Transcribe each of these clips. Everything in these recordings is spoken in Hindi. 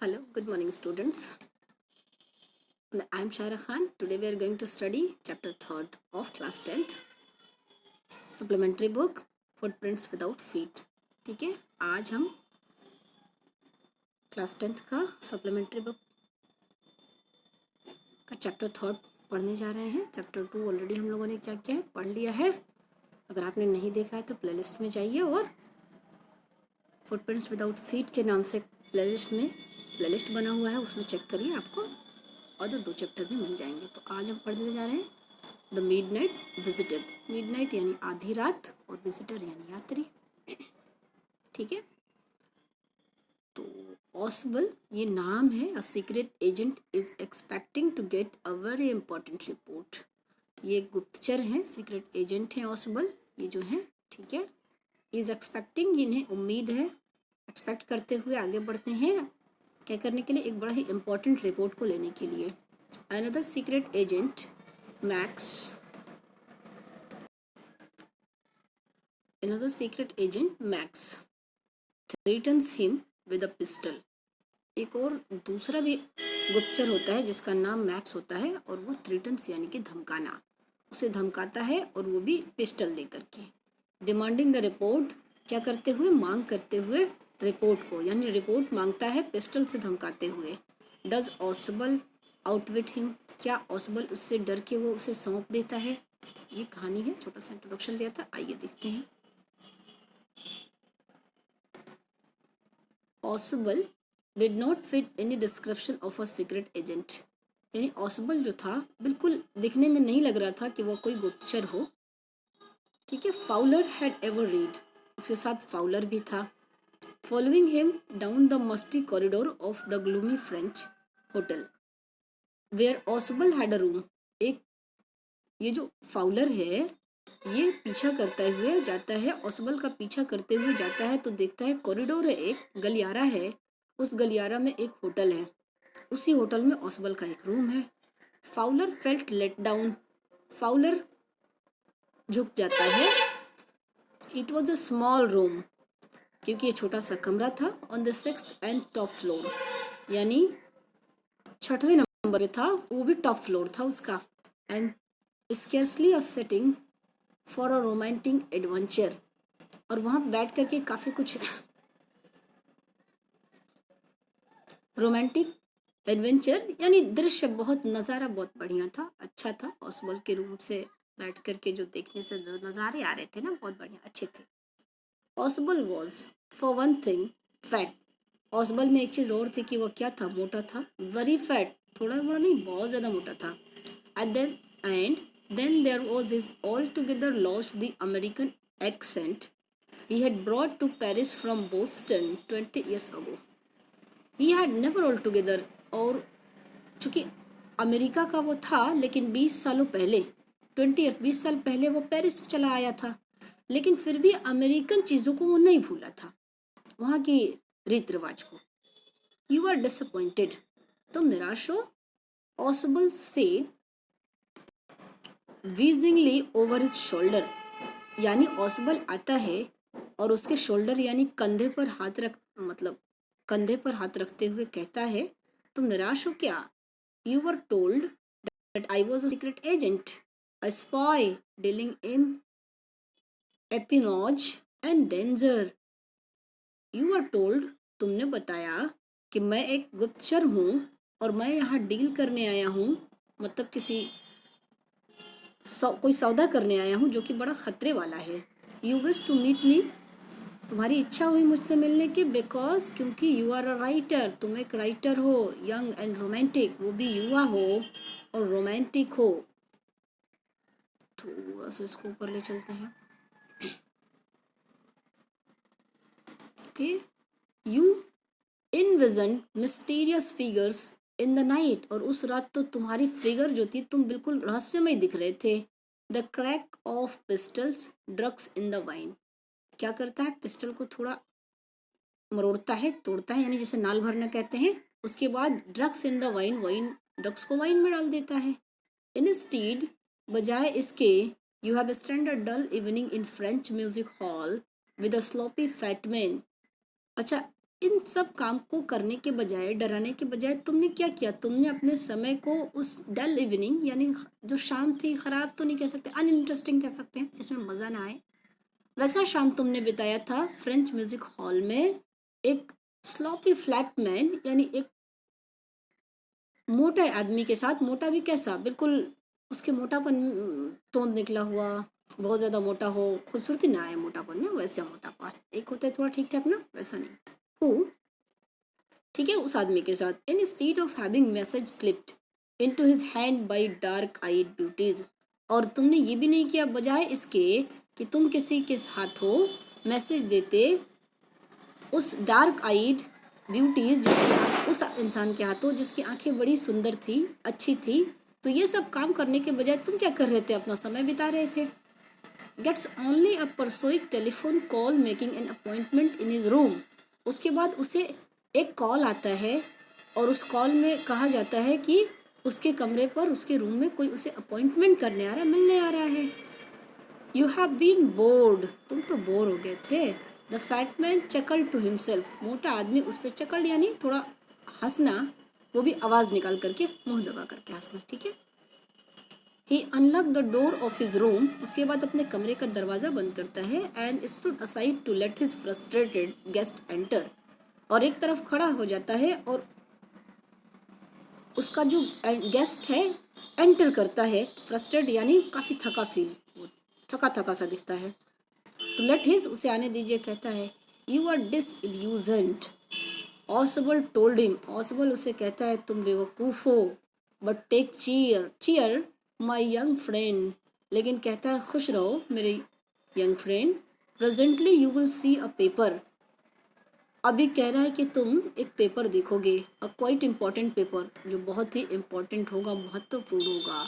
Hello, good morning, students. I'm Shaira Khan. Today we are going to study chapter 3rd of class 10th, supplementary book Footprints Without Feet. ठीक है, आज हम क्लास 10th का सप्लीमेंट्री बुक का चैप्टर 3rd पढ़ने जा रहे हैं. चैप्टर 2 ऑलरेडी हम लोगों ने क्या किया है, पढ़ लिया है. अगर आपने नहीं देखा है तो प्लेलिस्ट में जाइए और फुटप्रिंट्स विदाउट फीट के नाम से प्लेलिस्ट बना हुआ है, उसमें चेक करिए, आपको अदर 2 चैप्टर भी मिल जाएंगे. तो आज हम पढ़ने जा रहे हैं द मिडनाइट विजिटर. मिडनाइट यानी आधी रात और विजिटर यानी यात्री. ठीक है, तो ऑसबल ये नाम है. A secret agent is expecting to get a very important report. ये गुप्तचर हैं, सीक्रेट एजेंट हैं ऑसबल ये जो हैं. ठीक है, इज एक्सपेक्टिंग इन्हें उम्मीद है, एक्सपेक्ट करते हुए आगे बढ़ते हैं क्या करने के लिए, एक बड़ा ही इम्पोर्टेंट रिपोर्ट को लेने के लिए. Another secret agent max, another secret agent Max threatens him with a pistol. एक और दूसरा भी गुप्तचर होता है जिसका नाम मैक्स होता है और वो थ्रेटन्स यानी कि धमकाना, उसे धमकाता है और वो भी पिस्टल लेकर के. डिमांडिंग द रिपोर्ट, क्या करते हुए, मांग करते हुए रिपोर्ट को, यानी रिपोर्ट मांगता है पिस्टल से धमकाते हुए. डज ऑसबल आउटविट हिम, क्या ऑसबल उससे डर के वो उसे सौंप देता है. ये कहानी है, छोटा सा इंट्रोडक्शन दिया था, आइए देखते हैं. Ausable did not fit any description of a secret agent. यानी ऑसबल जो था बिल्कुल दिखने में नहीं लग रहा था कि वो कोई गुप्तचर हो. ठीक है, फाउलर हैड एवर रीड, उसके साथ फाउलर भी था. Following him down the musty corridor of the gloomy French hotel where Ausable had a room. एक ये जो फाउलर है ये पीछा करते हुए जाता है, ऑसबल का पीछा करते हुए जाता है तो देखता है कॉरिडोर है, एक गलियारा है, उस गलियारा में एक होटल है, उसी होटल में ऑसबल का एक रूम है. Fowler felt let down, Fowler झुक जाता है. It was a small room, क्योंकि ये छोटा सा कमरा था. On the 6th and top floor, यानी 6वें नंबर पे था, वो भी टॉप फ्लोर था उसका. And scarcely a setting for a romantic adventure, और वहाँ बैठ करके काफ़ी कुछ रोमांटिक एडवेंचर यानी दृश्य, बहुत नज़ारा बहुत बढ़िया था, अच्छा था. ऑसबल के रूम से बैठ करके जो देखने से नज़ारे आ रहे थे ना, बहुत बढ़िया अच्छे थे. Ausable was for one thing fat. Ausable में एक चीज़ और थी कि वो क्या था, मोटा था. वेरी फैट, थोड़ा बड़ा नहीं, बहुत ज़्यादा मोटा था. And then there was his altogether lost the American accent he had brought to Paris from Boston 20 years ago. He had never altogether, और चूँकि अमेरिका का वो था लेकिन 20 सालों पहले, 20 साल पहले वो पेरिस चला आया था, लेकिन फिर भी अमेरिकन चीज़ों को वो नहीं भूला था, वहाँ की रीत रिवाज को. यू आर डिसअपॉइंटेड, तुम निराश हो. ऑसबल से वीजिंगली ओवर हिज शोल्डर, यानी ऑसबल आता है और उसके शोल्डर यानी कंधे पर हाथ रखते हुए कहता है, तुम निराश हो क्या. You were told that I was a secret agent, a spy dealing in espionage and danger. You are told, तुमने बताया कि मैं एक गुप्तचर हूँ और मैं यहाँ डील करने आया हूँ, मतलब कोई सौदा करने आया हूँ जो कि बड़ा खतरे वाला है. You wish to meet me, तुम्हारी इच्छा हुई मुझसे मिलने की. बिकॉज, क्योंकि यू आर अ राइटर, तुम एक राइटर हो. यंग एंड रोमांटिक, वो भी युवा हो और रोमांटिक हो. थोड़ा सा इसको ऊपर ले चलते हैं. Okay, you इनविजन mysterious figures in the night, और उस रात तो तुम्हारी फिगर जो थी, तुम बिल्कुल रहस्यमय दिख रहे थे. The crack of pistols, drugs in the wine, क्या करता है, पिस्टल को थोड़ा मरोड़ता है, तोड़ता है, यानी जिसे नाल भरना कहते हैं. उसके बाद drugs in the wine, drugs को वाइन में डाल देता है. इंस्टीड, बजाय इसके, you have spend a dull evening in French music hall with a sloppy fat man. अच्छा, इन सब काम को करने के बजाय, डराने के बजाय तुमने क्या किया, तुमने अपने समय को उस डल इवनिंग, यानी जो शाम थी, खराब तो नहीं कह सकते, अनइंटरेस्टिंग कह सकते हैं, जिसमें मज़ा ना आए, वैसा शाम तुमने बिताया था फ्रेंच म्यूजिक हॉल में एक स्लॉपी फ्लैट मैन, यानी एक मोटे आदमी के साथ। मोटा भी कैसा, बिल्कुल उसके मोटापन तोंद निकला हुआ, बहुत ज़्यादा मोटा हो, खूबसूरती ना आए मोटापन में, वैसा मोटापा। एक होता है थोड़ा ठीक ठाक ना, वैसा नहीं। हु, ठीक है, उस आदमी के साथ। In state of having message slipped into his hand by dark eyed beauties, और तुमने ये भी नहीं किया बजाय इसके कि तुम किसी के हाथों मैसेज देते उस डार्क आइड ब्यूटीज, जिसकी उस इंसान के हाथों जिसकी आंखें बड़ी सुंदर थी, अच्छी थी। तो ये सब काम करने के बजाय तुम क्या कर रहे थे, अपना समय बिता रहे थे। Gets only a prosaic telephone call making an appointment in his room, उसके बाद उसे एक कॉल आता है और उस कॉल में कहा जाता है कि उसके कमरे पर, उसके रूम में कोई उसे अपॉइंटमेंट करने आ रहा है, मिलने आ रहा है। यू हैव बीन बोर्ड, तुम तो बोर हो गए थे। The fat man chuckled to himself, मोटा आदमी उस पर चकल यानी थोड़ा हंसना, वो भी आवाज़ निकाल करके, मुंह दबा करके हंसना, ठीक है। He unlock the door of his room, उसके बाद अपने कमरे का दरवाज़ा बंद करता है। And stood aside to let his frustrated guest enter, और एक तरफ खड़ा हो जाता है और उसका जो गेस्ट है एंटर करता है। फ्रस्ट्रेट यानी काफ़ी थका फील, थका थका सा दिखता है। टू लेट हिज, उसे आने दीजिए, कहता है। You are disillusioned, Ausable told him, Ausable उसे कहता है तुम बेवकूफ़ हो। But take cheer, cheer my young friend, लेकिन कहता है खुश रहो मेरे young friend. Presently you will see a paper, अभी कह रहा है कि तुम एक पेपर देखोगे, अ क्वाइट इम्पॉर्टेंट पेपर, जो बहुत ही इम्पोर्टेंट होगा, महत्वपूर्ण होगा।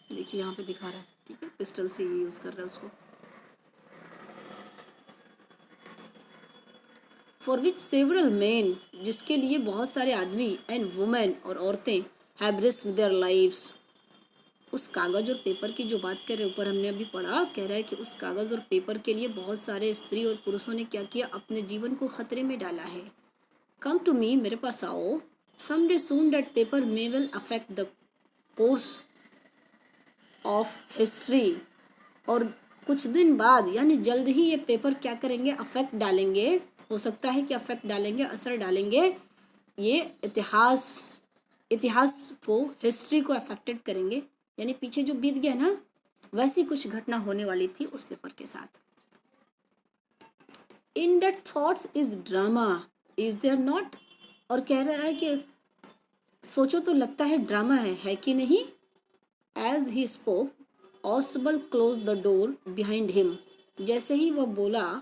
देखिए यहाँ पे दिखा रहा है, ठीक है, पिस्टल से ये यूज़ कर रहा है उसको। फॉर विच सेवरल मैन, जिसके लिए बहुत सारे आदमी, एंड वुमेन और औरतें, हैव रिस्क देयर लाइव्स, उस कागज़ और पेपर की जो बात कर रहे ऊपर हमने अभी पढ़ा, कह रहा है कि उस कागज़ और पेपर के लिए बहुत सारे स्त्री और पुरुषों ने क्या किया, अपने जीवन को खतरे में डाला है। कम टू मी, मेरे पास आओ। Some day soon that paper may will affect the course of history, और कुछ दिन बाद यानी जल्द ही ये पेपर क्या करेंगे, अफेक्ट डालेंगे, हो सकता है कि अफेक्ट डालेंगे, असर डालेंगे, ये इतिहास को, हिस्ट्री को अफेक्टेड करेंगे, यानी पीछे जो बीत गया ना, वैसी कुछ घटना होने वाली थी उस पेपर के साथ। In that thoughts is drama, is there not, और कह रहा है कि सोचो तो लगता है ड्रामा है कि नहीं। As he spoke Ausable close the door behind him, जैसे ही वह बोला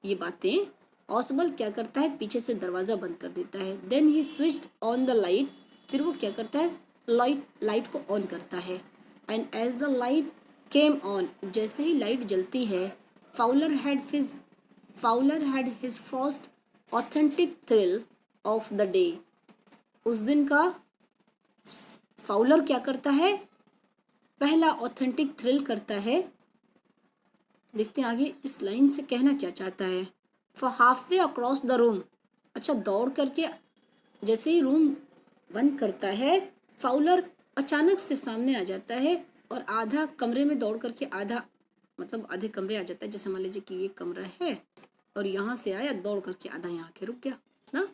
ये बातें, ऑसबल क्या करता है, पीछे से दरवाज़ा बंद कर देता है। Then he switched on the light, फिर वो क्या करता है, लाइट को ऑन करता है। And as the light came on, जैसे ही लाइट जलती है, Fowler had his first authentic thrill of the day, उस दिन का फाउलर क्या करता है, पहला ऑथेंटिक थ्रिल करता है। देखते हैं आगे इस लाइन से कहना क्या चाहता है। For half way across the room, अच्छा दौड़ करके जैसे ही रूम बंद करता है, फाउलर अचानक से सामने आ जाता है और आधा कमरे में दौड़ करके, आधा मतलब आधे कमरे आ जाता है। जैसे मान लीजिए कि ये कमरा है और यहाँ से आया दौड़ करके, आधा यहाँ के रुक गया ना।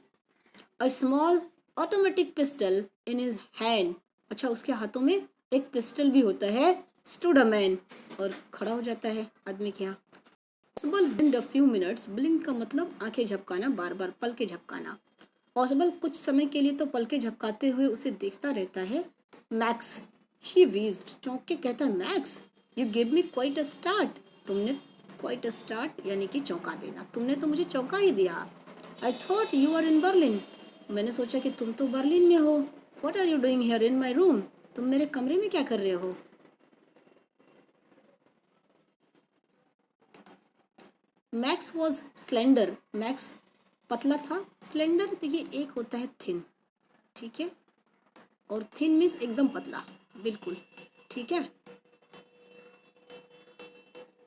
A small automatic pistol in his hand, अच्छा उसके हाथों में एक पिस्टल भी होता है। स्टूड अ मैन, और खड़ा हो जाता है आदमी के यहाँ। Possible blink a few minutes, blink का मतलब आंखें झपकाना, बार बार पल के झपकाना। पॉसिबल कुछ समय के लिए तो पल के झपकाते हुए उसे देखता रहता है। मैक्स, ही वीज्ड, चौंक के कहता है, max you give me quite a start, तुमने क्वाइट अ स्टार्ट यानी कि चौंका देना, तुमने तो मुझे चौंका ही दिया। I thought you are in Berlin, मैंने सोचा कि तुम तो बर्लिन में हो। What are you doing here in my room, तुम मेरे कमरे में क्या कर रहे हो। मैक्स वॉज स्लेंडर, मैक्स पतला था। स्लेंडर देखिए एक होता है थिन, ठीक है, और थिन मीन्स एकदम पतला, बिल्कुल ठीक है,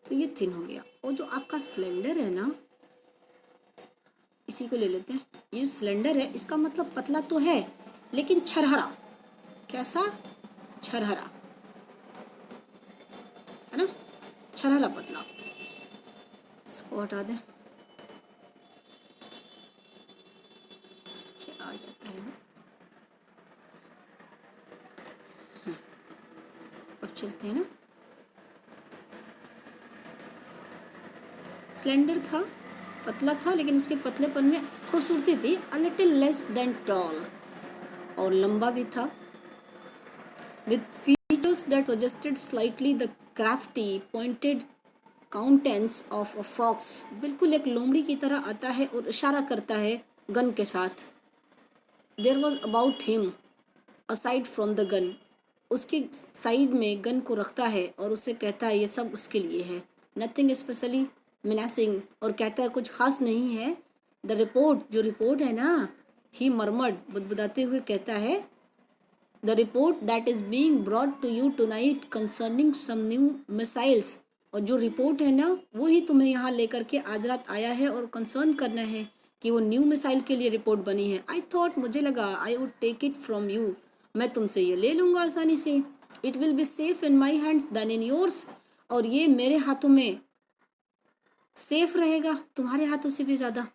तो ये थिन हो गया। और जो आपका स्लेंडर है ना, इसी को ले लेते हैं। ये सिलेंडर है, इसका मतलब पतला तो है लेकिन छरहरा। कैसा? छरहरा, है ना, छरहरा पतला। इसको हटा दें, क्या आ जाता है ना। अब चलते हैं ना। स्लेंडर था, पतला था, लेकिन उसके पतलेपन में खूबसूरती थी। A little less than tall, और लंबा भी था। With features that suggested slightly the crafty pointed countenance of a fox, बिल्कुल एक लोमड़ी की तरह आता है और इशारा करता है गन के साथ। There was about him aside from the gun, उसके साइड में गन को रखता है और उससे कहता है ये सब उसके लिए है। नथिंग स्पेशली मिनासिंग, और कहता है कुछ खास नहीं है। द रिपोर्ट, जो रिपोर्ट है ना, ही मरमड, बुदबुदाते हुए कहता है, the report that is being brought to you tonight concerning some new missiles, और जो रिपोर्ट है ना वो ही तुम्हें यहाँ लेकर के आज रात आया है और कंसर्न करना है कि वो न्यू मिसाइल के लिए रिपोर्ट बनी है। आई थॉट, मुझे लगा, I would take it from you, मैं तुमसे ये ले लूँगा आसानी से। It will be safe in my hands then in yours, और ये मेरे हाथों में सेफ रहेगा तुम्हारे हाथों से भी ज़्यादा।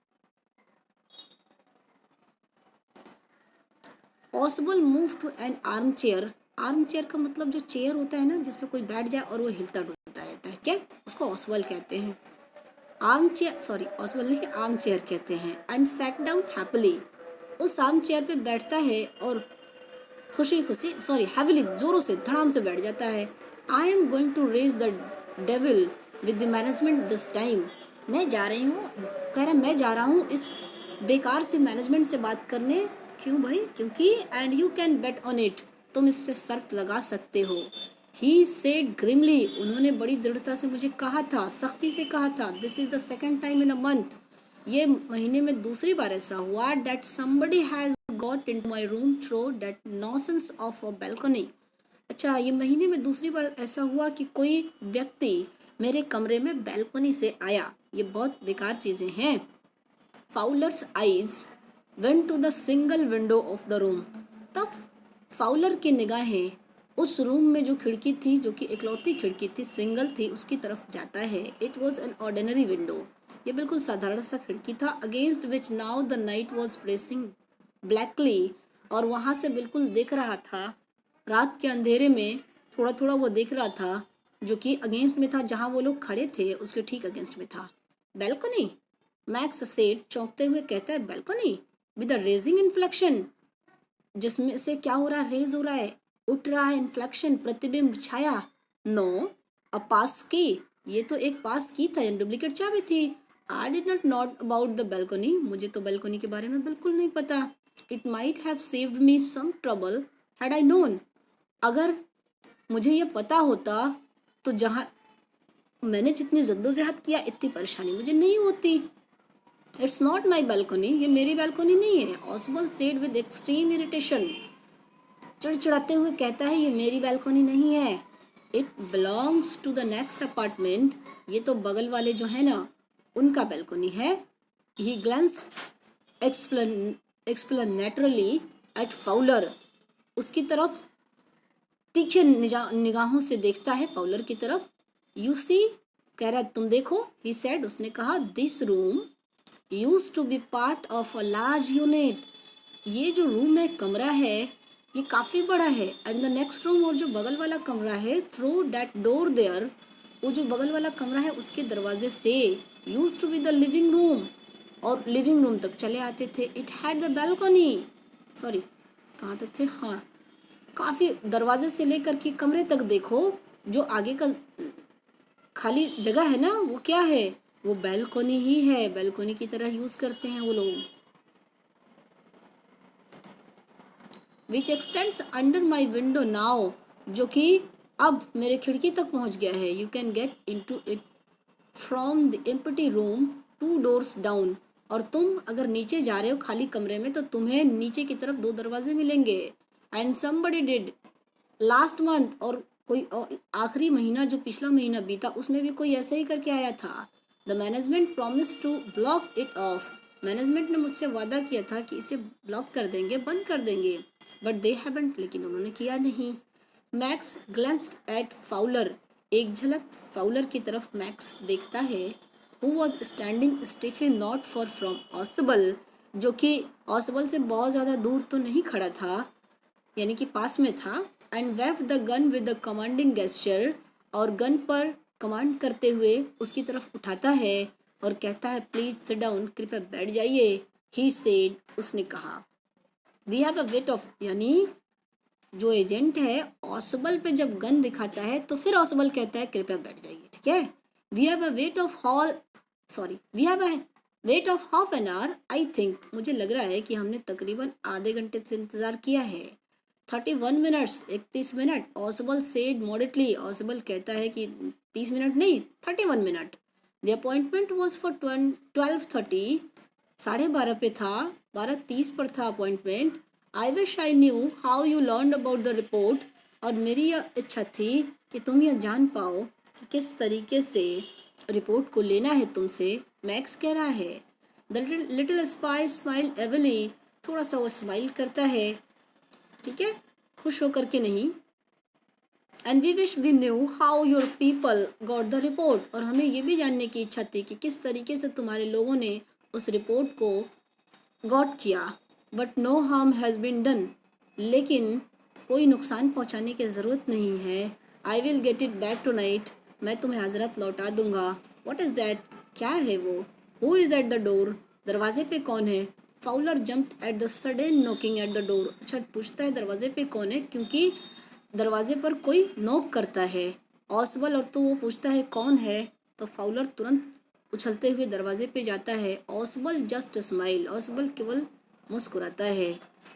Possible move to an armchair, armchair का मतलब जो चेयर होता है ना जिसमें कोई बैठ जाए और वो हिलता डुलता रहता है, क्या उसको ऑसबल कहते हैं। आर्म चेयर, सॉरी ऑसबल नहीं, आर्म चेयर कहते हैं। एंड सैट डाउन हैप्पीली, उस आर्म चेयर पे बैठता है और खुशी खुशी, सॉरी हैविली, जोरों से धड़ाम से बैठ जाता है। I am going to raise the devil with the management this time, मैं जा रही हूँ, कह रहा मैं जा रहा हूँ इस बेकार से मैनेजमेंट से बात करने। क्यों भाई? क्योंकि and you can bet on it, तुम इस पे शर्त लगा सकते हो। ही सेड ग्रिमली, उन्होंने बड़ी दृढ़ता से मुझे कहा था, सख्ती से कहा था। This is the second time in a month, ये महीने में दूसरी बार ऐसा हुआ। That somebody has got into my room through that nonsense of a balcony, अच्छा ये महीने में दूसरी बार ऐसा हुआ कि कोई व्यक्ति मेरे कमरे में बैल्कनी से आया, ये बहुत बेकार चीज़ें हैं। Fowler's eyes went to the single window of the room, तब फाउलर की निगाहें उस रूम में जो खिड़की थी, जो कि इकलौती खिड़की थी, सिंगल थी, उसकी तरफ जाता है। It was an ordinary window, ये बिल्कुल साधारण सा खिड़की था। Against which now the night was pressing blackly, और वहाँ से बिल्कुल दिख रहा था, रात के अंधेरे में थोड़ा थोड़ा वो दिख रहा था, जो कि अगेंस्ट में था, जहाँ वो लोग खड़े थे उसके ठीक अगेंस्ट में था। बैल्कनी, मैक्स सेड चौंकते हुए कहता है, balcony with a raising inflection, जिसमें से क्या हो रहा है? रेज हो रहा है, उठ रहा है, इन्फ्लेक्शन, प्रतिबिंब, छाया। नो, अ पास की, ये तो एक पास की था, डुप्लीकेट चाबी थी। I did not not about the balcony, मुझे तो बैल्कनी के बारे में बिल्कुल नहीं पता। It might have saved me some trouble had I known, अगर मुझे ये पता होता तो जहाँ मैंने जितनी जद्दोजहद किया इतनी परेशानी मुझे नहीं होती। इट्स नॉट माई बैल्कनी, ये मेरी बैल्कनी नहीं है। Ausable said with extreme irritation, चिड़चिड़ाते हुए कहता है, ये मेरी बैल्कनी नहीं है। It belongs to the next apartment, ये तो बगल वाले जो है ना उनका बैल्कनी है। ही ग्लैंस्ड एक्सप्लेनेटरली एट फाउलर, उसकी तरफ तीखे निगाहों से देखता है फाउलर की तरफ। यू सी, कह रहा तुम देखो, ही सेड, उसने कहा, this room used to be part of a large unit, ये जो रूम है, कमरा है, ये काफ़ी बड़ा है। एंड द नेक्स्ट रूम, और जो बगल वाला कमरा है, थ्रू दैट डोर देयर, वो जो बगल वाला कमरा है उसके दरवाजे से, used to be the living room, और लिविंग रूम तक चले आते थे। It had the balcony, sorry कहाँ तक थे, हाँ, काफ़ी दरवाजे से लेकर के कमरे तक देखो, जो आगे का खाली जगह है ना वो क्या है? वो बैल्कनी ही है, बैल्कनी की तरह यूज़ करते हैं वो लोग। Which extends under my window now, जो कि अब मेरे खिड़की तक पहुंच गया है। You can get in to it from the empty room 2 doors down, और तुम अगर नीचे जा रहे हो खाली कमरे में तो तुम्हें नीचे की तरफ 2 दरवाजे मिलेंगे। And somebody did last month, और कोई आखिरी महीना जो पिछला महीना बीता उसमें भी कोई ऐसा ही करके आया था। The management promise to block it off, management ने मुझसे वादा किया था कि इसे ब्लॉक कर देंगे, बंद कर देंगे, बट दे हैवंट, लेकिन उन्होंने किया नहीं। मैक्स ग्लेंस्ड एट फाउलर, एक झलक फाउलर की तरफ मैक्स देखता है, who was standing stiffly not far from Ausable, जो कि ऑसबल से बहुत ज़्यादा दूर तो नहीं खड़ा था, यानी कि पास में था। And wave the gun with the commanding gesture, और गन पर कमांड करते हुए उसकी तरफ उठाता है और कहता है प्लीज सिट डाउन, कृपया बैठ जाइए। ही सेड, उसने कहा। We have a wait of, यानी जो एजेंट है ऑसबल पे जब गन दिखाता है तो फिर ऑसबल कहता है कृपया बैठ जाइए, ठीक है। We have a wait of we have a wait of half an hour, I think, मुझे लग रहा है कि हमने तकरीबन आधे घंटे से इंतजार किया है। 31 मिनट्स, 31 मिनट, ऑसबल सेड मॉडेटली, ऑसबल कहता है कि 30 मिनट नहीं, 31 minute. The appointment was for 12:30, 12:30 पे था, 12:30 पर था appointment. I wish I knew how you learn about the report, और मेरी यह इच्छा थी कि तुम यह जान पाओ कि किस तरीके से रिपोर्ट को लेना है तुमसे, मैक्स कह रहा है। द लिटिल स्पाई स्माइल एवली, थोड़ा सा वो स्माइल करता है, ठीक है, खुश होकर के नहीं। And we wish we knew how your people got the report, और हमें ये भी जानने की इच्छा थी कि किस तरीके से तुम्हारे लोगों ने उस रिपोर्ट को गॉट किया। But no harm has been done, लेकिन कोई नुकसान पहुंचाने की ज़रूरत नहीं है। I will get it back tonight, मैं तुम्हें हजरत लौटा दूंगा। वॉट इज़ दैट, क्या है वो। Who is at the door, दरवाजे पे कौन है। Fowler jumped at the sudden knocking at the door, अच्छा पूछता है दरवाजे पे कौन है, क्योंकि दरवाजे पर कोई नॉक करता है ऑसबल, और तो वो पूछता है कौन है, तो फाउलर तुरंत उछलते हुए दरवाजे पे जाता है। ऑसबल जस्ट स्माइल, ऑसबल केवल मुस्कुराता है।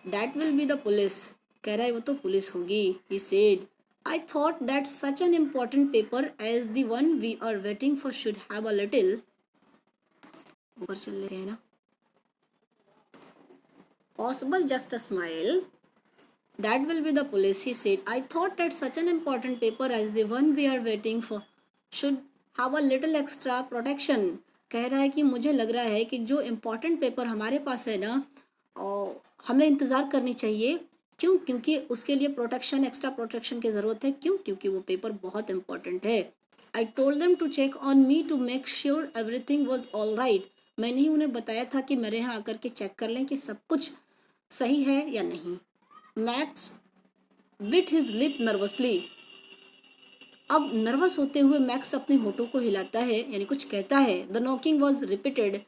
That will be the police, कह रहा है वो तो पुलिस होगी। He said, I thought that such an important paper as the one we are waiting for should have a little, ऊपर चल लेते हैं ना। Ausable just a smile, that will be the police, he said. I thought that such an important paper as the one we are waiting for should have a little extra protection. कह रहा है कि मुझे लग रहा है कि जो इम्पोर्टेंट पेपर हमारे पास है ना, और हमें इंतज़ार करनी चाहिए। क्यों, क्योंकि उसके लिए प्रोटेक्शन, एक्स्ट्रा प्रोटेक्शन की ज़रूरत है। क्यों, क्योंकि वो पेपर बहुत इम्पोर्टेंट है। I told them to check on me to make sure everything was all right, मैंने ही उन्हें बताया था कि मेरे यहाँ आकर के चेक कर लें कि सब कुछ सही है या नहीं। Max bit his lip nervously, अब नर्वस होते हुए मैक्स अपने होठों को हिलाता है, यानी कुछ कहता है। द नॉकिंग वॉज रिपीटेड,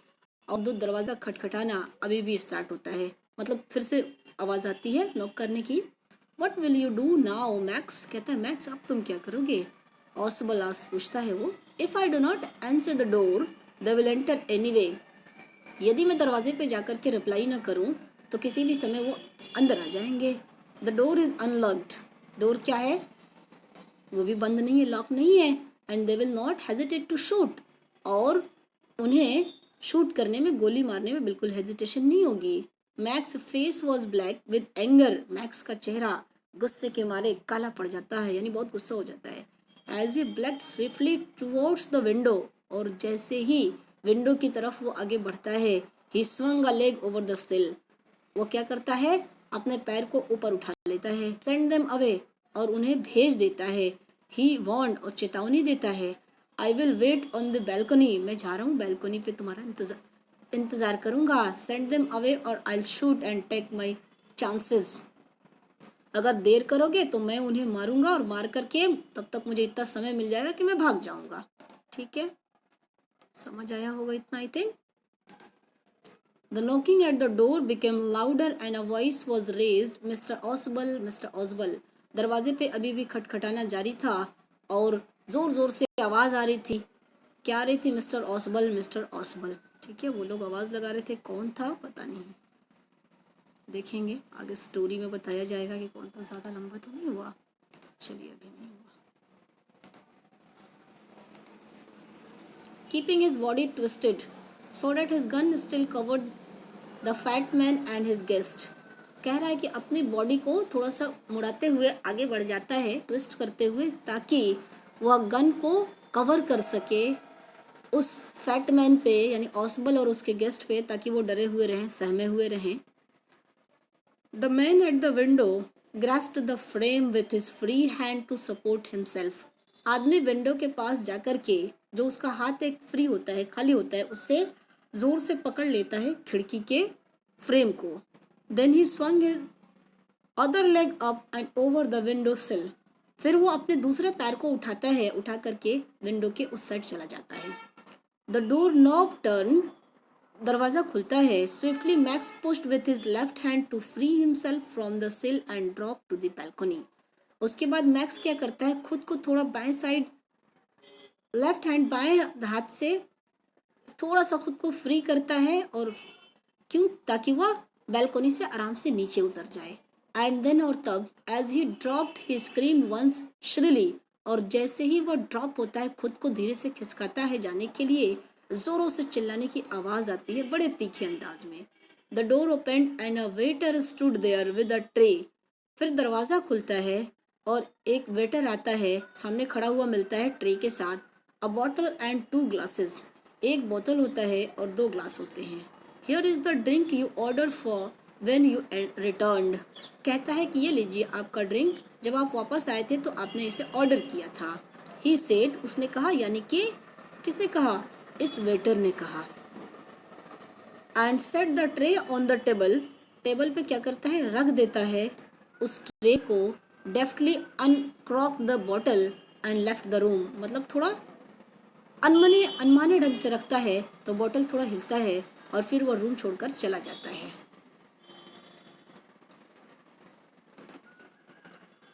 और दो दरवाज़ा खटखटाना अभी भी स्टार्ट होता है, मतलब फिर से आवाज़ आती है नॉक करने की। What will you do now, max कहता है मैक्स अब तुम क्या करोगे। ऑसबल आस्क, पूछता है वो। If I do not answer the door they will enter anyway, यदि मैं दरवाजे पे जाकर के रिप्लाई ना करूं तो किसी भी समय वो अंदर आ जाएंगे। The door is unlocked, door क्या है, वो भी बंद नहीं है, लॉक नहीं है। And they will not hesitate to shoot, और उन्हें शूट करने में, गोली मारने में बिल्कुल हेजिटेशन नहीं होगी। Max face was black with anger, max का चेहरा गुस्से के मारे काला पड़ जाता है, यानी बहुत गुस्सा हो जाता है। As he black swiftly towards the window, और जैसे ही विंडो की तरफ वो आगे बढ़ता है, ही swung a leg over the सिल, वो क्या करता है, अपने पैर को ऊपर उठा लेता है। सेंड देम अवे, और उन्हें भेज देता है। ही वॉन्ड, और चेतावनी देता है। I will wait on the balcony, मैं जा रहा हूँ बैल्कनी पे तुम्हारा इंतज़ार करूँगा। Send them away or I shoot and take my chances, अगर देर करोगे तो मैं उन्हें मारूंगा, और मार करके तब तक मुझे इतना समय मिल जाएगा कि मैं भाग जाऊंगा। ठीक है, समझ आया होगा इतना I think. The knocking at the door became louder and a voice was raised. Mr. Oswald, Mr. Oswald. दरवाजे पे अभी भी खटखटाना जारी था और जोर जोर से आवाज़ आ रही थी। क्या आ रही थी, मिस्टर ऑसबल, मिस्टर ऑसबल। ठीक है, वो लोग आवाज़ लगा रहे थे, कौन था पता नहीं, देखेंगे आगे स्टोरी में बताया जाएगा कि कौन था। ज़्यादा लंबा तो नहीं हुआ, चलिए अभी नहीं हुआ। Keeping his body twisted so that his gun still covered the fat man and his guest, कह रहा है कि अपनी बॉडी को थोड़ा सा मुड़ाते हुए आगे बढ़ जाता है, ट्विस्ट करते हुए, ताकि वह गन को कवर कर सके उस फैट मैन पे यानी ऑसबल और उसके गेस्ट पे, ताकि वो डरे हुए रहें, सहमे हुए रहें। The man at the window grasped the frame with his free hand to support himself. आदमी विंडो के पास जाकर के, जो उसका हाथ एक फ्री होता है, खाली होता है, उससे जोर से पकड़ लेता है खिड़की के फ्रेम को। Then he swung his other leg up and over the window sill। फिर वो अपने दूसरे पैर को उठाता है, उठा करके विंडो के उस साइड चला जाता है। द डोर नॉब टर्न, दरवाजा खुलता है। Swiftly Max pushed with his left hand to free himself from the sill and drop to the balcony. उसके बाद मैक्स क्या करता है, खुद को थोड़ा बाएं साइड, लेफ्ट हैंड बाएं हाथ से थोड़ा सा खुद को फ्री करता है, और क्यों, ताकि वह बैल्कनी से आराम से नीचे उतर जाए। एंड देन, और तब, as he dropped he scream once shrilly, और जैसे ही वह ड्रॉप होता है, खुद को धीरे से खिसकाता है जाने के लिए, जोरों से चिल्लाने की आवाज आती है बड़े तीखे अंदाज में। The door opened and a waiter stood there with a tray. फिर दरवाजा खुलता है और एक वेटर आता है, सामने खड़ा हुआ मिलता है ट्रे के साथ। अ बॉटल एंड 2 ग्लासेस, एक बोतल होता है और 2 ग्लास होते हैं। Here is the drink you order for when you returned. कहता है कि ये लीजिए आपका ड्रिंक, जब आप वापस आए थे तो आपने इसे ऑर्डर किया था। ही सेड, उसने कहा, यानी कि किसने कहा, इस वेटर ने कहा। And set the tray on the table, table पे क्या करता है, रख देता है उस ट्रे को। Deftly uncork the bottle and left the room, मतलब थोड़ा अनमाने ढंग से रखता है तो बॉटल थोड़ा हिलता है और फिर वह रूम छोड़कर चला जाता है।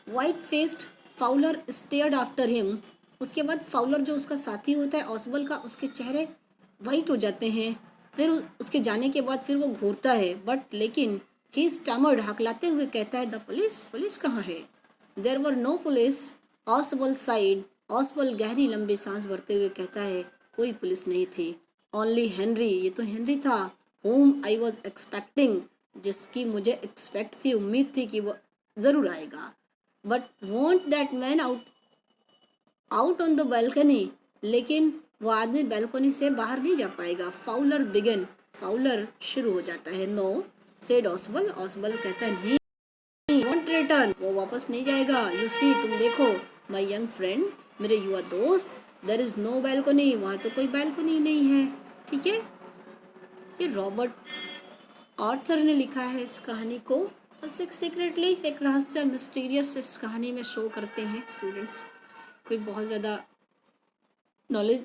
White faced Fowler stared after him. उसके बाद फाउलर, जो उसका साथी होता है ऑसबल का, उसके चेहरे वाइट हो जाते हैं। फिर उसके जाने के बाद फिर वो घूरता है, बट लेकिन ही स्टमर्ड, हकलाते हुए कहता है, द पुलिस, पुलिस कहाँ है। There were no police. Ausable sighed, Ausable गहरी लंबी सांस भरते हुए कहता है, कोई पुलिस नहीं थी। ओनली हेनरी, ये तो हेनरी था। होम आई वॉज एक्सपेक्टिंग, जिसकी मुझे एक्सपेक्ट थी, उम्मीद थी कि वो ज़रूर आएगा। But want that man out on the balcony, लेकिन वो आदमी बैल्कनी से बाहर नहीं जा पाएगा। फाउलर बिगन, फाउलर शुरू हो जाता है। नो, सेड ऑसबल, ऑसबल कहता है, नहीं, वॉन्ट रिटर्न, वो वापस नहीं जाएगा। यू सी, तुम देखो, माई यंग फ्रेंड, मेरे युवा दोस्त, देयर इज नो बैल्कनी, वहाँ तो कोई बैल्कनी नहीं है। ठीक है, ये रॉबर्ट ऑर्थर ने लिखा है इस कहानी को। बस एक सीक्रेटली, एक रहस्य, मिस्टीरियस इस कहानी में शो करते हैं स्टूडेंट्स। कोई बहुत ज़्यादा नॉलेज,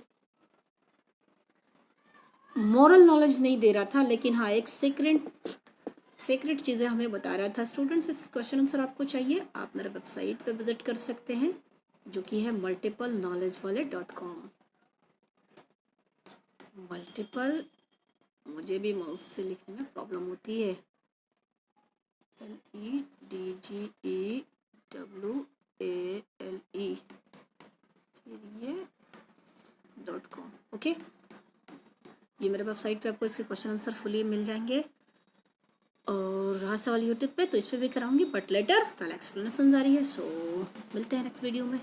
मॉरल नॉलेज नहीं दे रहा था, लेकिन हाँ, एक सीक्रेट चीज़ें हमें बता रहा था। स्टूडेंट्स, इसके क्वेश्चन आंसर आपको चाहिए, आप मेरे वेबसाइट पे विजिट कर सकते हैं, जो कि है multiplenollegewalle.com। मल्टीपल, मुझे भी माउस से लिखने में प्रॉब्लम होती है। LEDGEWALE, फिर ये .com। ओके, ये मेरे वेबसाइट पे आपको इसके क्वेश्चन आंसर फुली मिल जाएंगे, और रहा सवाल यूट्यूब पे तो इस पर भी कराऊंगी, बट लेटर, पहले एक्सप्लेनेशन जारी है। सो मिलते हैं नेक्स्ट वीडियो में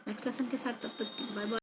नेक्स्ट लेसन के साथ, तब तक बाय बाय।